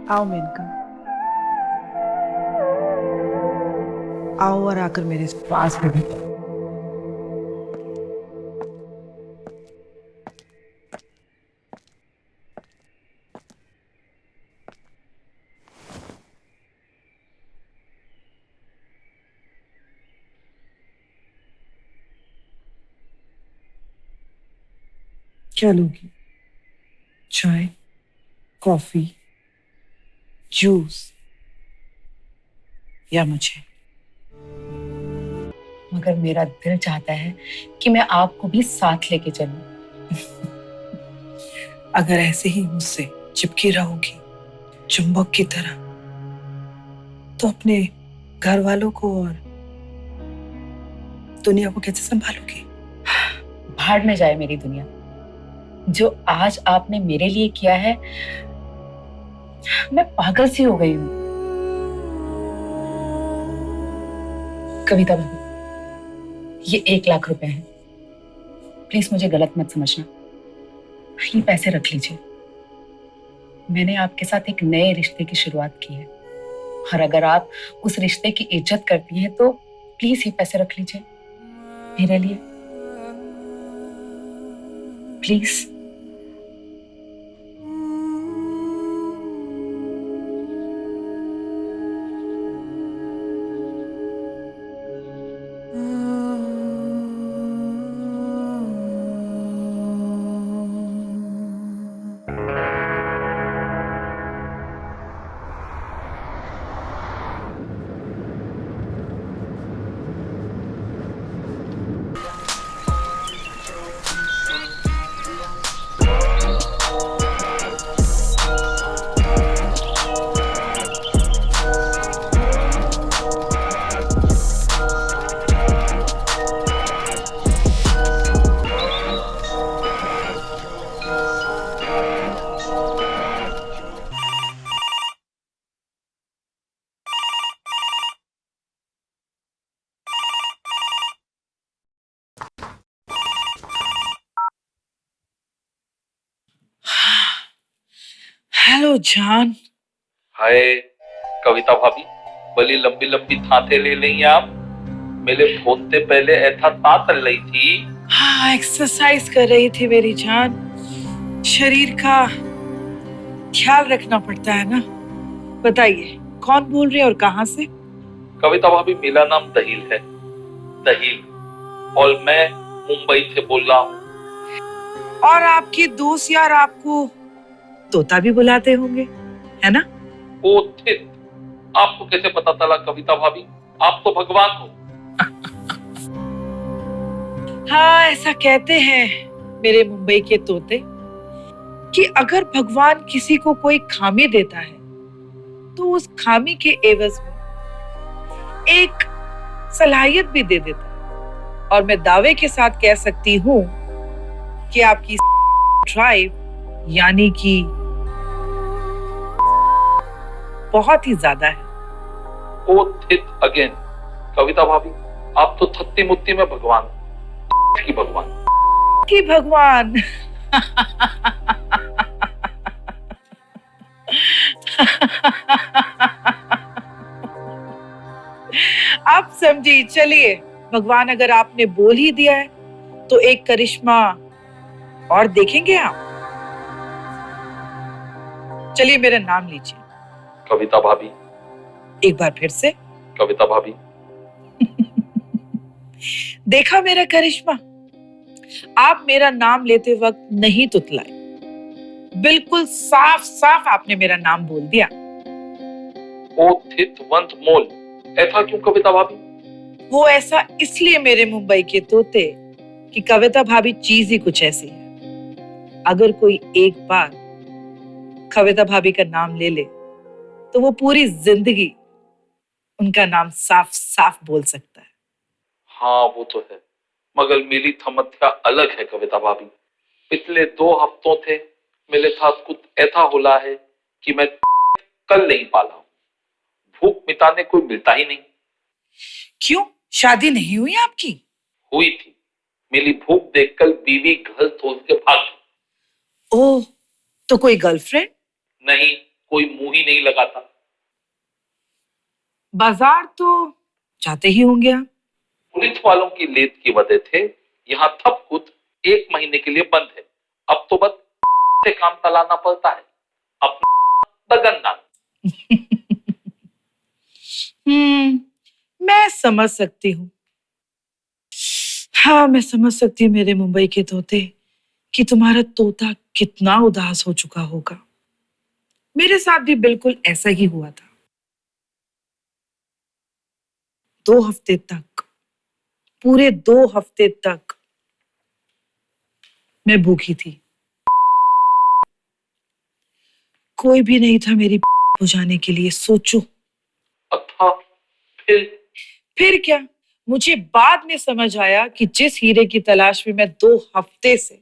आओ मेनका, आओ और आकर मेरे पास में बैठो। क्या लोगी? चाय, कॉफी, जूस या मुझे? मगर मेरा दिल चाहता है कि मैं आपको भी साथ लेके चलूं। अगर ऐसे ही मुझसे चिपकी रहोगी चुंबक की तरह, तो अपने घर वालों को और दुनिया को कैसे संभालोगी? भाड़ में जाए मेरी दुनिया। जो आज आपने मेरे लिए किया है, मैं पागल सी हो गई हूँ। कविता भाभी, ये 1 लाख रुपए हैं। प्लीज मुझे गलत मत समझना। ये पैसे रख लीजिए। मैंने आपके साथ एक नए रिश्ते की शुरुआत की है, और अगर आप उस रिश्ते की इज्जत करती हैं तो प्लीज ये पैसे रख लीजिए मेरे लिए, प्लीज। हेलो जान। हाय कविता भाभी, बड़ी लंबी लंबी थाते ले लेंगे आप। मेरे फोन से पहले ऐसा ता चल रही थी। हाँ, एक्सरसाइज कर रही थी मेरी जान। शरीर का ख्याल रखना पड़ता है ना। बताइए, कौन बोल रही है और कहाँ से? कविता भाभी, मेरा नाम दहील है, दहील, और मैं मुंबई से बोल रहा हूँ। और आपके दोस्त यार आपको तोता भी बुलाते होंगे, है ना? ओ थित, आपको कैसे पता चला कविता भाभी? आप तो भगवान हो। हाँ, ऐसा कहते हैं मेरे मुंबई के तोते कि अगर भगवान किसी को कोई खामी देता है तो उस खामी के एवज में एक सलाहियत भी दे देता है। और मैं दावे के साथ कह सकती हूँ कि आपकी ड्राइव यानी कि बहुत ही ज्यादा है। ओ थित अगेन। कविता भाभी, आप तो थत्ती मुत्ती में भगवान की भगवान कि भगवान। आप समझी। चलिए, भगवान अगर आपने बोल ही दिया है तो एक करिश्मा और देखेंगे आप। चलिए, मेरा नाम लीजिए कविता भाभी। एक बार फिर से। कविता भाभी। देखा मेरा करिश्मा? आप मेरा नाम लेते वक्त नहीं तुतलाए, बिल्कुल साफ साफ आपने मेरा नाम बोल दिया। ओ थित वंत मोल, ऐसा क्यों कविता भाभी? वो ऐसा इसलिए मेरे मुंबई के तोते कि कविता भाभी चीज ही कुछ ऐसी है। अगर कोई एक बार कविता भाभी का नाम ले ले तो वो पूरी जिंदगी उनका नाम साफ साफ बोल सकता है। हाँ वो तो है, मगर मेरी समस्या अलग है कविता भाभी। पिछले 2 हफ्तों से मेरे साथ कुछ ऐसा होला है कि मैं कल नहीं पाला हूँ। भूख मिटाने कोई मिलता ही नहीं। क्यों, शादी नहीं हुई आपकी? हुई थी। मेरी भूख देखकर बीवी घर छोड़ के भाग गई। ओह, तो कोई गर्लफ्रेंड? नहीं, कोई मुंह ही नहीं लगाता। बाजार तो जाते ही होंगे आप। पुलिस वालों की लेत की वजह थे यहाँ सब कुछ 1 महीने के लिए बंद है। अब तो बस से काम चलाना पड़ता है, अपना दगन। मैं समझ सकती हूँ। हाँ, मैं समझ सकती हूँ मेरे मुंबई के तोते कि तुम्हारा तोता कितना उदास हो चुका होगा। मेरे साथ भी बिल्कुल ऐसा ही हुआ था। 2 हफ्ते तक, पूरे 2 हफ्ते तक मैं भूखी थी। कोई भी नहीं था मेरी बुझाने के लिए। सोचो। अच्छा, फिर क्या, मुझे बाद में समझ आया कि जिस हीरे की तलाश में मैं 2 हफ्ते से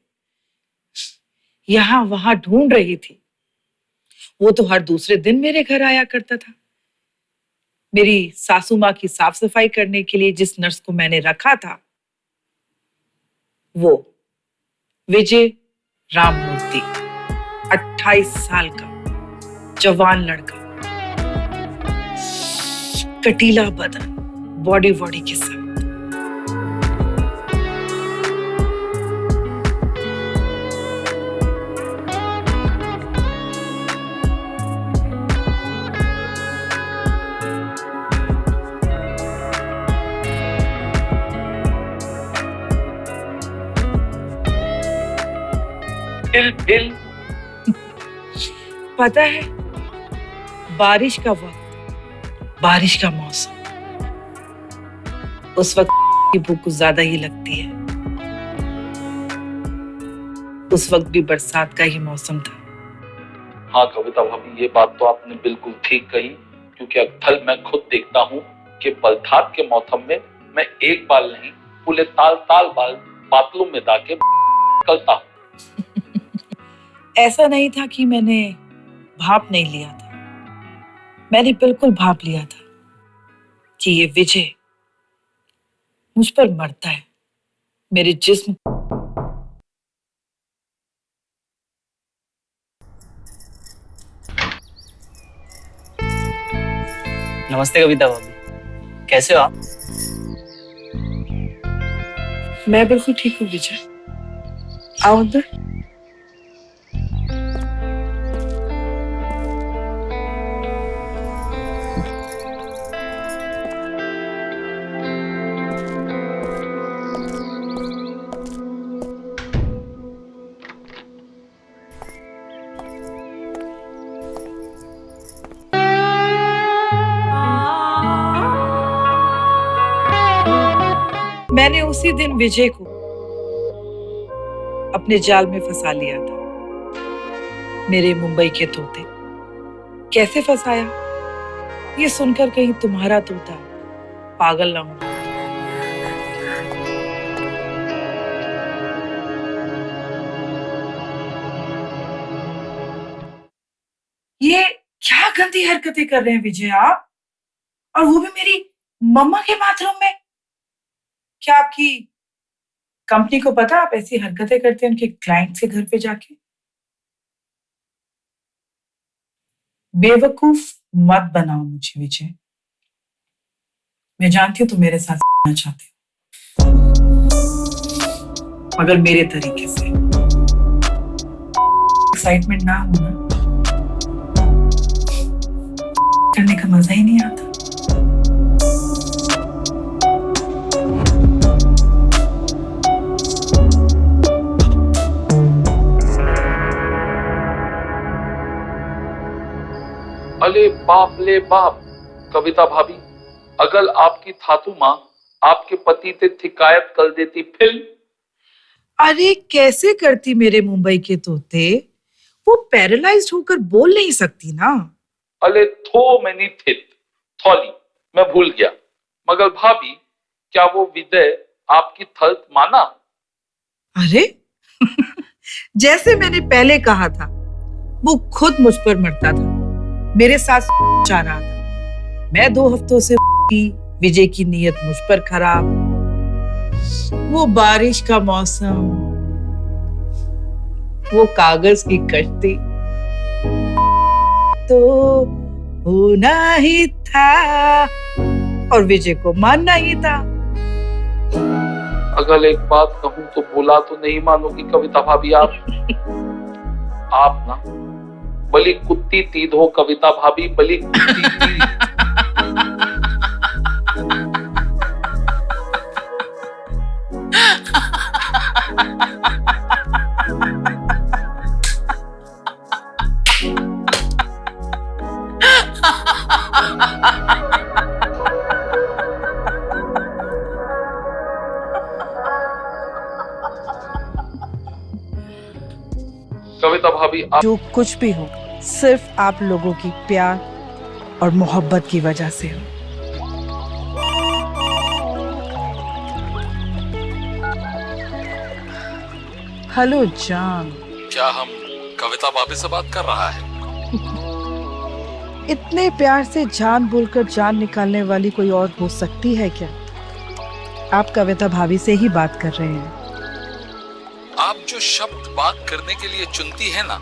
यहां वहां ढूंढ रही थी, वो तो हर दूसरे दिन मेरे घर आया करता था। मेरी सासू माँ की साफ सफाई करने के लिए जिस नर्स को मैंने रखा था, वो विजय राममूर्ति, 28 साल का जवान लड़का, कटीला बदन, बॉडी के साथ। फिर पता है, बारिश का वक्त, बारिश का मौसम, उस वक्त की भूख कुछ ज्यादा ही लगती है। उस वक्त भी बरसात का ही मौसम था। हाँ कविता भाभी, ये बात तो आपने बिल्कुल ठीक कही, क्योंकि अक्सर मैं खुद देखता हूँ कि बरसात के मौसम में मैं एक बाल नहीं, पूरे ताल बाल बादलों में जाके करता हूँ। ऐसा नहीं था कि मैंने भाप नहीं लिया था। मैंने बिल्कुल भाप लिया था कि ये विजय मुझ पर मरता है। मेरे जिस्म नमस्ते कविता भाभी, कैसे हो आप? मैं बिल्कुल ठीक हूँ विजय। आओ अंदर। मैंने उसी दिन विजय को अपने जाल में फंसा लिया था। मेरे मुंबई के तोते। कैसे फंसाया, ये सुनकर कहीं तुम्हारा तोता पागल ना हो। ये क्या गंदी हरकतें कर रहे हैं विजय आप, और वो भी मेरी मम्मा के बाथरूम में। क्या आपकी कंपनी को पता आप ऐसी हरकतें करते हैं उनके क्लाइंट के घर पे जाके? बेवकूफ मत बनाओ मुझे विजय। मैं जानती हूँ तुम मेरे साथ रहना चाहते हो, मगर मेरे तरीके से। एक्साइटमेंट ना होना करने का मजा ही नहीं आता। अरे बाप ले बाप, कविता भाभी, अगर आपकी थातू माँ आपके पति से शिकायत कर देती फिर? अरे कैसे करती मेरे मुंबई के तोते, वो पैरालाइज्ड होकर बोल नहीं सकती ना। अरे थो मैनी थित थौली, मैं भूल गया। मगर भाभी, क्या वो विजय आपकी थर्द माना? अरे जैसे मैंने पहले कहा था, वो खुद मुझ पर मरता था, मेरे साथ चाह रहा था। मैं 2 हफ्तों से विजय की नीयत मुझ पर खराब, वो बारिश का मौसम, वो कागज की कश्ती, तो होना ही था और विजय को मानना ही था। अगर एक बात कहूं तो बोला तो नहीं मानोगी कविता भाभी आप ना बली कुत्ती तीद हो कविता भाभी, बली कुत्ती तीद। कविता भाभी जो कुछ भी हो सिर्फ आप लोगों की प्यार और मोहब्बत की वजह से हो। हेलो जान। क्या हम कविता भाभी से बात कर रहा है? इतने प्यार से जान बोलकर जान निकालने वाली कोई और हो सकती है क्या? आप कविता भाभी से ही बात कर रहे हैं। आप जो शब्द बात करने के लिए चुनती है ना,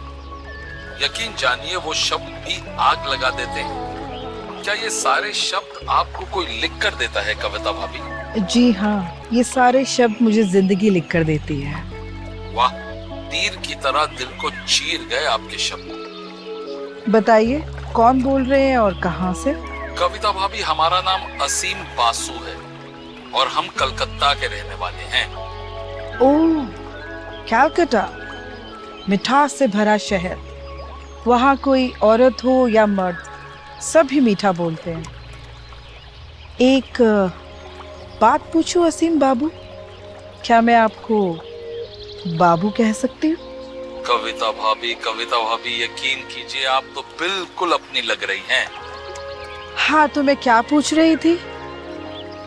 यकीन जानिए वो शब्द भी आग लगा देते हैं। क्या ये सारे शब्द आपको कोई लिख कर देता है कविता भाभी? जी हाँ, ये सारे शब्द मुझे जिंदगी लिख कर देती है। वाह, तीर की तरह दिल को चीर गए आपके शब्द। बताइए कौन बोल रहे हैं और कहाँ से? कविता भाभी, हमारा नाम असीम बासु है और हम कलकत्ता के रहने वाले हैं। ओह, कलकत्ता, मिठास से भरा शहर। वहाँ कोई औरत हो या मर्द, सभी मीठा बोलते हैं। एक बात पूछूं असीम बाबू, क्या मैं आपको बाबू कह सकती हूँ? कविता भाभी यकीन कीजिए, आप तो बिल्कुल अपनी लग रही हैं। हाँ, तो मैं क्या पूछ रही थी?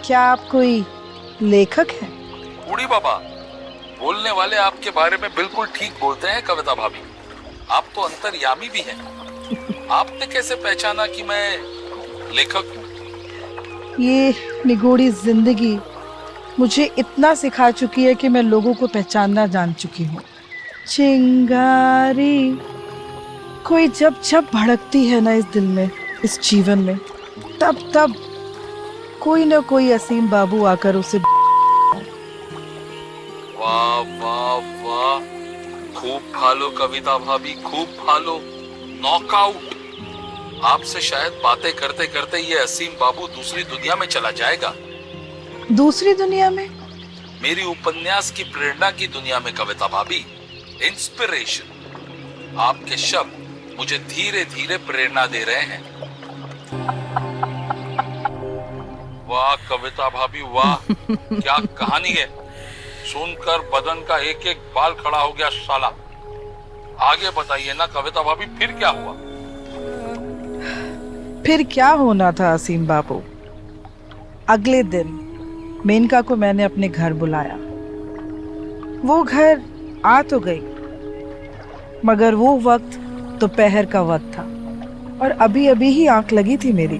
क्या आप कोई लेखक हैं? बूढ़ी बाबा, बोलने वाले आपके बारे में बिल्कुल ठीक बोलते हैं कविता भाभी। आप तो अंतर्यामी भी हैं। आपने कैसे पहचाना कि मैं लेखक हूँ? ये निगोड़ी जिंदगी मुझे इतना सिखा चुकी है कि मैं लोगों को पहचानना जान चुकी हूँ। चिंगारी कोई जब जब भड़कती है ना इस दिल में, इस जीवन में, तब तब कोई ना कोई असीम बाबू आकर उसे। वाह वाह वाह, खूब फालो कविता भाभी, खूब फालो। नॉकआउट। आपसे शायद बातें करते करते ये असीम बाबू दूसरी दुनिया में चला जाएगा। दूसरी दुनिया में? मेरी उपन्यास की प्रेरणा की दुनिया में कविता भाभी, इंस्पिरेशन। आपके शब्द मुझे धीरे धीरे प्रेरणा दे रहे हैं। वाह कविता भाभी वाह, क्या कहानी है। सुनकर बदन का एक एक बाल खड़ा हो गया साला। आगे बताइए ना कविता भाभी, फिर क्या हुआ? फिर क्या होना था असीम बाबू? अगले दिन मेनका को मैंने अपने घर बुलाया। वो घर आ तो गई, मगर वो वक्त दोपहर का वक्त था और अभी अभी ही आंख लगी थी मेरी।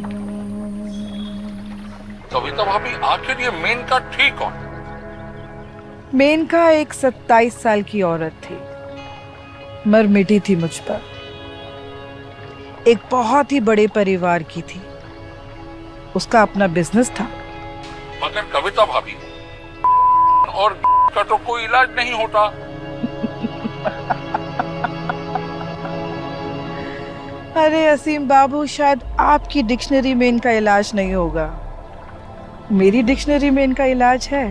कविता भाभी, आखिर ये मेनका थी कौन? मेनका एक 27 साल की औरत थी, मर मिटी थी मुझ पर। एक बहुत ही बड़े परिवार की थी, उसका अपना बिजनेस था। मगर कविता भाभी, और का तो कोई इलाज नहीं होता। अरे असीम बाबू, शायद आपकी डिक्शनरी में इनका इलाज नहीं होगा, मेरी डिक्शनरी में इनका इलाज है।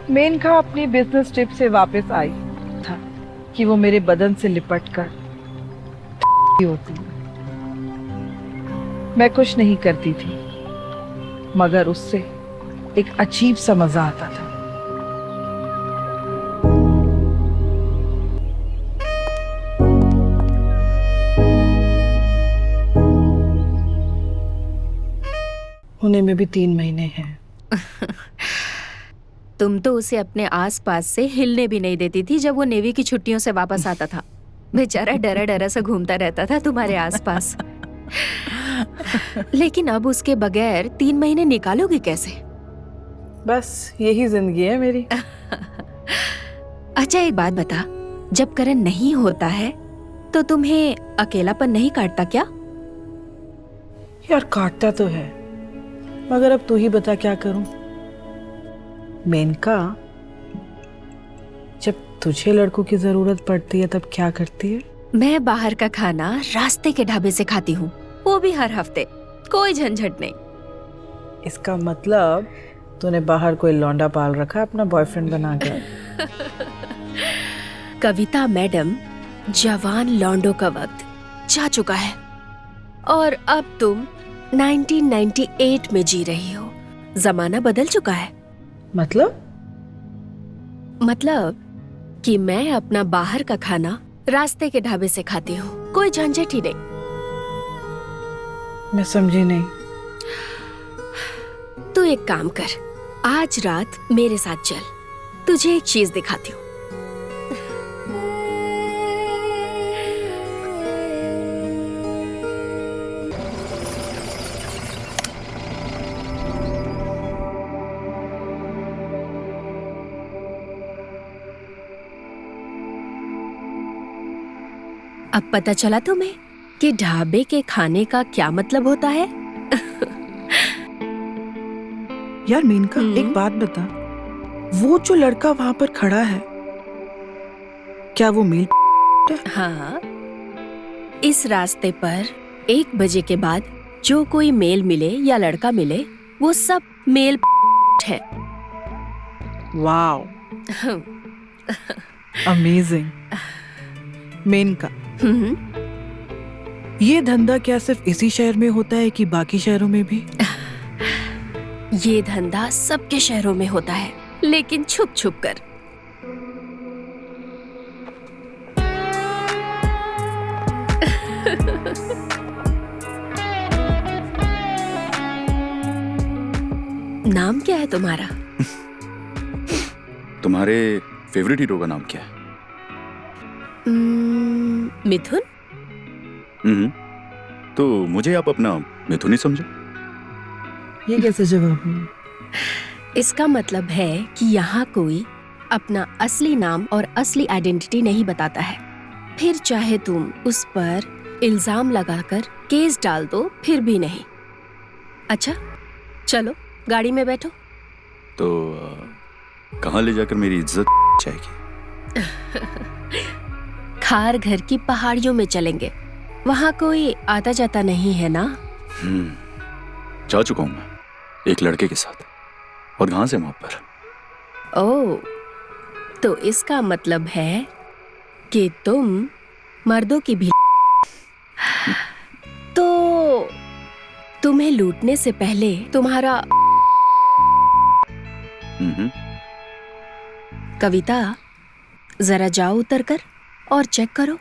मेनका अपनी बिजनेस ट्रिप से वापस आई था कि वो मेरे बदन से लिपट कर होती। मैं कुछ नहीं करती थी, मगर उससे एक अजीब सा मजा आता था। होने में भी 3 महीने हैं। तुम तो उसे अपने आसपास से हिलने भी नहीं देती थी जब वो नेवी की छुट्टियों से वापस आता था। बेचारा डरा डरा सा घूमता रहता था तुम्हारे आसपास। लेकिन अब उसके बगैर 3 महीने निकालोगी कैसे? बस यही जिंदगी है मेरी। अच्छा एक बात बता, जब करण नहीं होता है तो तुम्हें अकेलापन नहीं काटता क्या? यार काटता तो है, मगर अब तू ही बता क्या करूं। मेनका, जब तुझे लड़कों की जरूरत पड़ती है तब क्या करती है? मैं बाहर का खाना रास्ते के ढाबे से खाती हूँ, वो भी हर हफ्ते, कोई झंझट नहीं। इसका मतलब तूने बाहर कोई लौंडा पाल रखा अपना बॉयफ्रेंड बनाकर। कविता मैडम, जवान लौंडों का वक्त जा चुका है और अब तुम 1998 में जी रही हो। जमाना बदल चुका है। मतलब कि मैं अपना बाहर का खाना रास्ते के ढाबे से खाती हूँ, कोई झंझट ही नहीं। मैं समझी नहीं। तू एक काम कर, आज रात मेरे साथ चल, तुझे एक चीज दिखाती हूँ। अब पता चला तुम्हें कि ढाबे के खाने का क्या मतलब होता है? यार मेनका, एक बात बता, वो जो लड़का वहां पर खड़ा है, क्या वो मेल है? हाँ, इस रास्ते पर 1 बजे के बाद जो कोई मेल मिले या लड़का मिले, वो सब मेल है। Wow, amazing. मेनका, ये धंधा क्या सिर्फ इसी शहर में होता है कि बाकी शहरों में भी? ये धंधा सबके शहरों में होता है, लेकिन छुप छुप कर। नाम क्या है तुम्हारा? तुम्हारे फेवरेट हीरो का नाम क्या है? मिथुन। तो मुझे आप अपना मिथुन ही समझो। ये कैसे जवाब हुआ? इसका मतलब है कि यहाँ कोई अपना असली नाम और असली आइडेंटिटी नहीं बताता है। फिर चाहे तुम उस पर इल्जाम लगाकर केस डाल दो, फिर भी नहीं। अच्छा चलो गाड़ी में बैठो। तो कहाँ ले जाकर मेरी इज्जत जाएगी? खार घर की पहाड़ियों में चलेंगे, वहाँ कोई आता जाता नहीं है ना। जा चुका हूँ मैं एक लड़के के साथ, और कहाँ से वहां पर। ओह, तो इसका मतलब है कि तुम मर्दों की भी। तो तुम्हें लूटने से पहले तुम्हारा कविता, जरा जाओ उतर कर और चेक करो।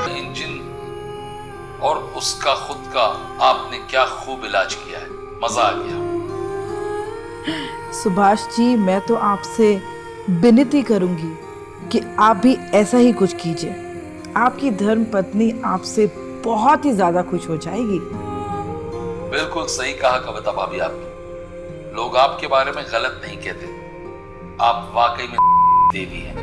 इंजन और उसका खुद का आपने क्या खूब इलाज किया है, मजा आ गया। सुभाष जी, मैं तो आपसे विनती करूंगी कि आप भी ऐसा ही कुछ कीजिए। आपकी धर्म पत्नी आपसे बहुत ही ज्यादा खुश हो जाएगी। बिल्कुल सही कहा कविता भाभी आपने। लोग आपके बारे में गलत नहीं कहते, आप वाकई में देवी हैं।